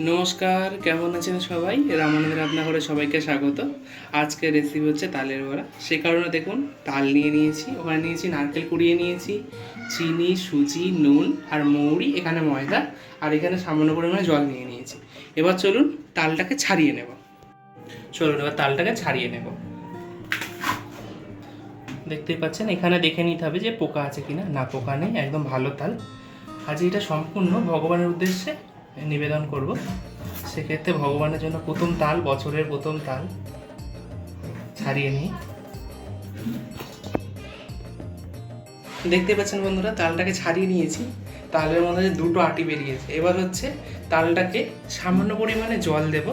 নমস্কার, কেমন আছেন সবাই? রামানন্দ রান্নাঘরে সবাইকে স্বাগত। আজকের রেসিপি হচ্ছে তালের বড়া। সে কারণে দেখুন তাল নিয়ে নিয়েছি, ওখানে নিয়েছি নারকেল কুড়িয়ে নিয়েছি, চিনি, সুজি, নুন আর মৌরি, এখানে ময়দা, আর এখানে সামান্য পরিমাণে জল নিয়ে নিয়েছি। এবার চলুন তালটাকে ছাড়িয়ে নেব। দেখতেই পাচ্ছেন, এখানে দেখে নিতে হবে যে পোকা আছে কিনা। না, পোকা নেই, একদম ভালো তাল। আজ এটা সম্পূর্ণ ভগবানের উদ্দেশ্যে নিবেদন করব। সেক্ষেত্রে ভগবানের জন্য প্রথম তাল, বছরের প্রথম তাল ছাড়িয়ে নিই। দেখতে পাচ্ছেন বন্ধুরা, তালটাকে ছাড়িয়ে নিয়েছি। তালের মধ্যে দুটো আটি বেরিয়েছে। এবার হচ্ছে তালটাকে সামান্য পরিমাণে জল দেব।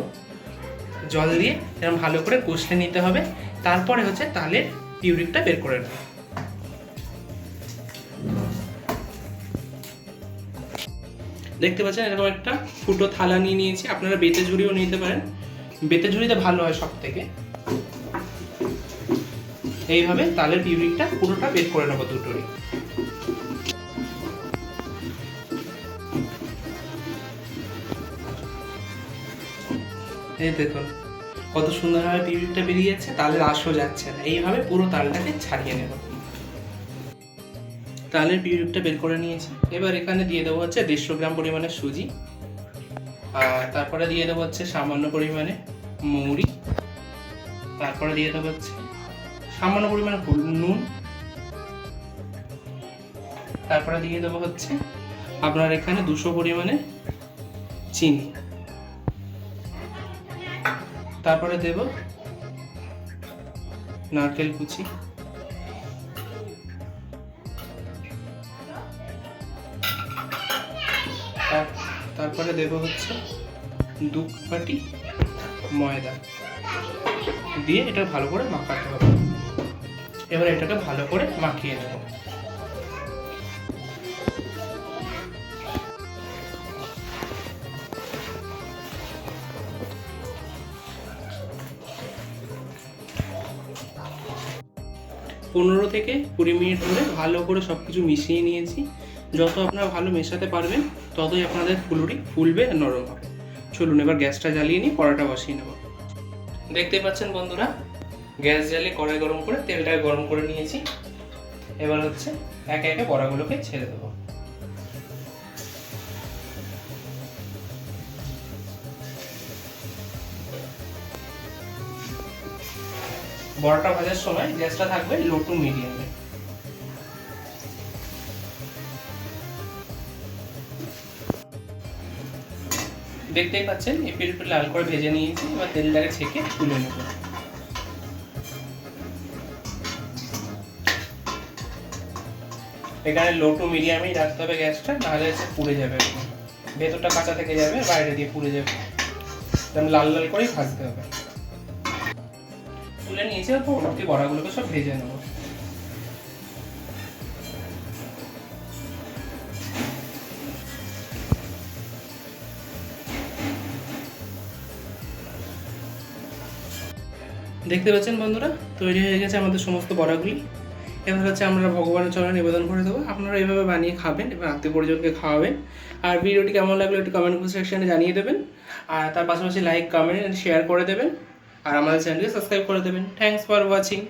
জল দিয়ে এরকম ভালো করে কষলে নিতে হবে। তারপরে হচ্ছে তালের পিউরিটা বের করে নেব। দেখতে পাচ্ছেন এরকম একটা ফুটো থালা নিয়ে নিয়েছি। আপনারা বেতে ঝুড়িও নিতে পারেন, বেতে ঝুড়িতে ভালো হয় সব থেকে। এইভাবে তালের পিউরিটা পুরোটা বের করে নেবো দুটোরই। এই দেখুন কত সুন্দরভাবে পিউরিটা বেরিয়ে যাচ্ছে, তালের আঁশও যাচ্ছে না। এইভাবে পুরো তালটাকে ছাড়িয়ে নেব। তালের পিউরিটা বের করে নিয়েছি। এবার এখানে দিয়ে দেবো হচ্ছে 150 গ্রাম পরিমাণে সুজি, আর তারপরে দিয়ে দেবো হচ্ছে সামান্য পরিমাণে মৌরি, তারপরে দিয়ে দেবো হচ্ছে সামান্য পরিমাণে নুন, তারপরে দিয়ে দেবো হচ্ছে আপনার এখানে 200 পরিমাণে চিনি, তারপরে দেব নারকেল কুচি, তারপরে দেব হচ্ছে 2 বাটি ময়দা দিয়ে এটা ভালো করে মাখাতে হবে। এবার এটাকে ভালো করে মাখিয়ে নেব। পনেরো থেকে 20 মিনিট ধরে ভালো করে সব কিছু মিশিয়ে নিয়েছি। যত আপনারা ভালো মেশাতে পারবেন ততই আপনাদের ফুলুরি ফুলবে আর নরম হবে। চলুন এবার গ্যাসটা জ্বালিয়ে নিয়ে কড়াটা বসিয়ে নেব। দেখতে পাচ্ছেন বন্ধুরা, গ্যাস জ্বালিয়ে কড়াই গরম করে তেলটাকে গরম করে নিয়েছি। এবার হচ্ছে একে একে বড়াগুলোকে ছেড়ে দেবো। বড়াটা ভাজার সময় গ্যাসটা থাকবে লো টু মিডিয়ামে। দেখতেই পাচ্ছেন এপিট ওপিট লাল করে ভেজে নিয়েছি। এবার তেলটাকে ছেঁকে তুলে নেব। এখানে লো টু মিডিয়ামেই রাখতে হবে গ্যাসটা, নাহলে এসে পুড়ে যাবে, ভেতরটা কাঁচা থেকে যাবে, বাইরে দিয়ে পুড়ে যাবে। লাল লাল করেই ভাজতে হবে। তুলে নিয়েছি, পরবর্তী বড়াগুলোকে সব ভেজে নেব। দেখতে পাচ্ছেন বন্ধুরা, তৈরি হয়ে গেছে আমাদের সমস্ত বড়াগুলি। এবার হচ্ছে আমরা ভগবানের চরণে নিবেদন করে দেবো। আপনারা এইভাবে বানিয়ে খাবেন, এবার আত্মীয় পরিজনকে খাওয়াবেন। আর ভিডিওটি কেমন লাগলো একটু কমেন্ট সেকশনে জানিয়ে দেবেন। আর তার পাশাপাশি লাইক, কমেন্ট এন্ড শেয়ার করে দেবেন। আর আমাদের চ্যানেলকে সাবস্ক্রাইব করে দেবেন। Thanks for watching.